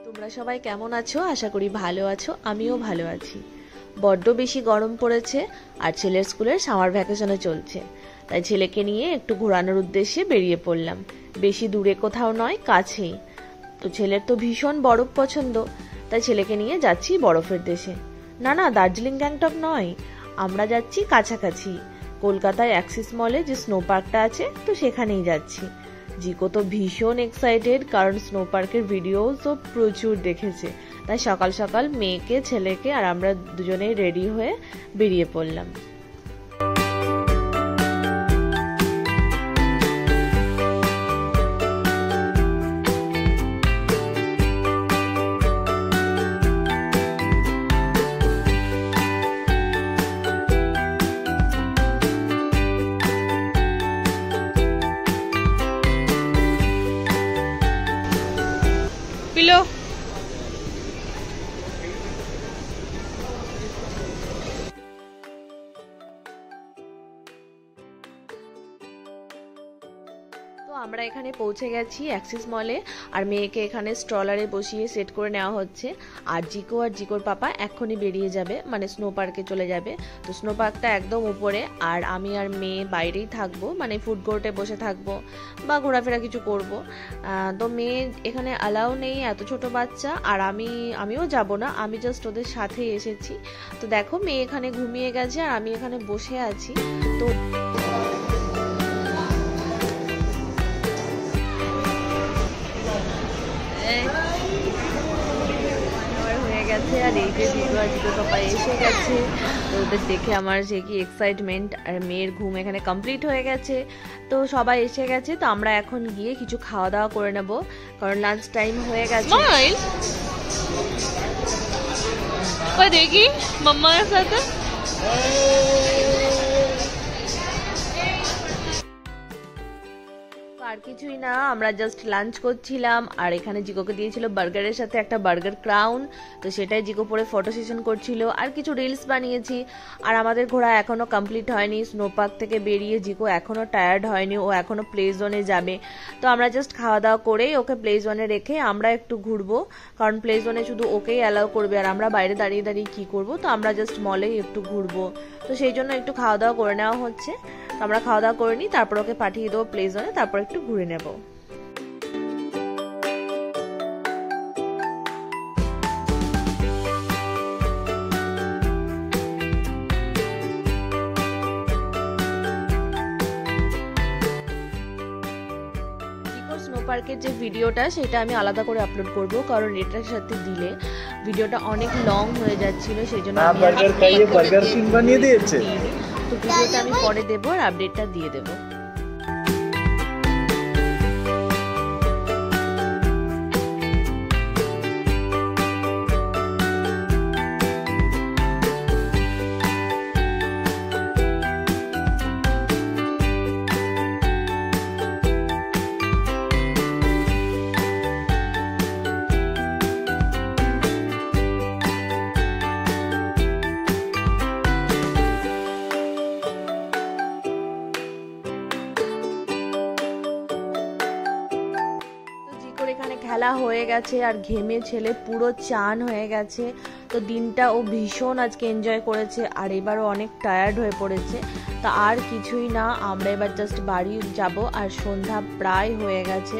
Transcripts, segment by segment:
তোমরা সবাই কেমন আছো? আশা করি ভালো আছো। আমিও ভালো আছি। বড্ড বেশি গরম পড়েছে আর ছেলের স্কুলের সামার ভ্যাকেশনে চলছে, তাই ছেলেকে নিয়ে একটু ঘোরানোর উদ্দেশ্যে বেরিয়ে পড়লাম। বেশি দূরে কোথাও নয়, কাছেই। তো ছেলের তো ভীষণ বরফ পছন্দ, তাই ছেলেকে নিয়ে যাচ্ছি বরফের দেশে। না, দার্জিলিং গ্যাংটক নয়, আমরা যাচ্ছি কাছাকাছি কলকাতায় অ্যাক্সিস মলে যে স্নো পার্কটা আছে, তো সেখানেই যাচ্ছি। জিকো তো ভীষণ এক্সাইটেড, কারণ স্নো পার্কের ভিডিও তো প্রচুর দেখেছে। তাই সকাল সকাল মেয়েকে, ছেলেকে আর আমরা দুজনেই রেডি হয়ে বেরিয়ে পড়লাম। পিলো তো আমরা এখানে পৌঁছে গেছি অ্যাক্সিস মলে, আর মেয়েকে এখানে স্ট্রলারে বসিয়ে সেট করে নেওয়া হচ্ছে। আর জিকো আর জিকোর পাপা এক্ষুনি বেরিয়ে যাবে, মানে স্নো পার্কে চলে যাবে। তো স্নো পার্কটা একদম উপরে, আর আমি আর মেয়ে বাইরেই থাকবো, মানে ফুড কোর্টে বসে থাকবো বা ঘোরাফেরা কিছু করব। তো মেয়ে এখানে অ্যালাউ নেই, এত ছোট বাচ্চা। আর আমিও যাব না, আমি জাস্ট ওদের সাথেই এসেছি। তো দেখো মেয়ে এখানে ঘুমিয়ে গেছে আর আমি এখানে বসে আছি। তো আর এই যে জিকো আর জিকোর পাপা এসে গেছে। তো ওদের দেখে আমার সে কি এক্সাইটমেন্ট। আর মেয়ের ঘুম এখানে কমপ্লিট হয়ে গেছে, তো সবাই এসে গেছে। তো আমরা এখন গিয়ে কিছু খাওয়া দাওয়া করে নেব, কারণ লাঞ্চ টাইম হয়ে গেছে। দেখি মাম্মার সাথে আর কিছুই না, আমরা জাস্ট লাঞ্চ করছিলাম। আর এখানে জিকোকে দিয়েছিল বার্গারের সাথে একটা বার্গার ক্রাউন, তো সেটাই জিকো পরে ফটো সেশন করছিল। আর কিছু রিলস বানিয়েছি। আর আমাদের ঘোরা এখনো কমপ্লিট হয়নি। স্নো পার্ক থেকে বেরিয়ে জিকো এখনো টায়ার্ড হয়নি, ও এখনো প্লে জোনে যাবে। তো আমরা জাস্ট খাওয়া দাওয়া করেই ওকে প্লে জোনে রেখে আমরা একটু ঘুরবো, কারণ প্লে জোনে শুধু ওকেই অ্যালাউ করবে, আর আমরা বাইরে দাঁড়িয়ে দাঁড়িয়ে কি করবো। তো আমরা জাস্ট মলেই একটু ঘুরবো, তো সেই জন্য একটু খাওয়া দাওয়া করে নেওয়া হচ্ছে। তো আমরা খাওয়া দাওয়া করে নিই, তারপর ওকে পাঠিয়ে দেবো প্লে জোনে, তারপর একটু ঘুরে নেব। স্নো পার্কের যে ভিডিওটা, সেটা আমি আলাদা করে আপলোড করব, কারণ এটার সাথে দিলে ভিডিওটা অনেক লং হয়ে যাচ্ছিল, সেই জন্য আমি বার্গার কিং বানিয়ে দিয়েছে। তো ভিডিওটা আমি পরে দেবো আর আপডেটটা দিয়ে দেবো। এখানে খেলা হয়ে গেছে আর ঘেমে ছেলে পুরো চান হয়ে গেছে। তো দিনটা ও ভীষণ আজকে এনজয় করেছে, আর এবারও অনেক টায়ার্ড হয়ে পড়েছে। তা আর কিছুই না, আমরা এবার জাস্ট বাড়ি যাব, আর সন্ধ্যা প্রায় হয়ে গেছে।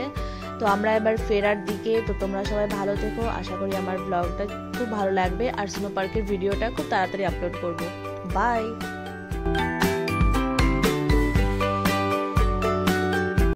তো আমরা এবার ফেরার দিকে। তো তোমরা সবাই ভালো থেকো, আশা করি আমার ব্লগটা খুব ভালো লাগবে, আর স্নো পার্কের ভিডিওটা খুব তাড়াতাড়ি আপলোড করব। বাই।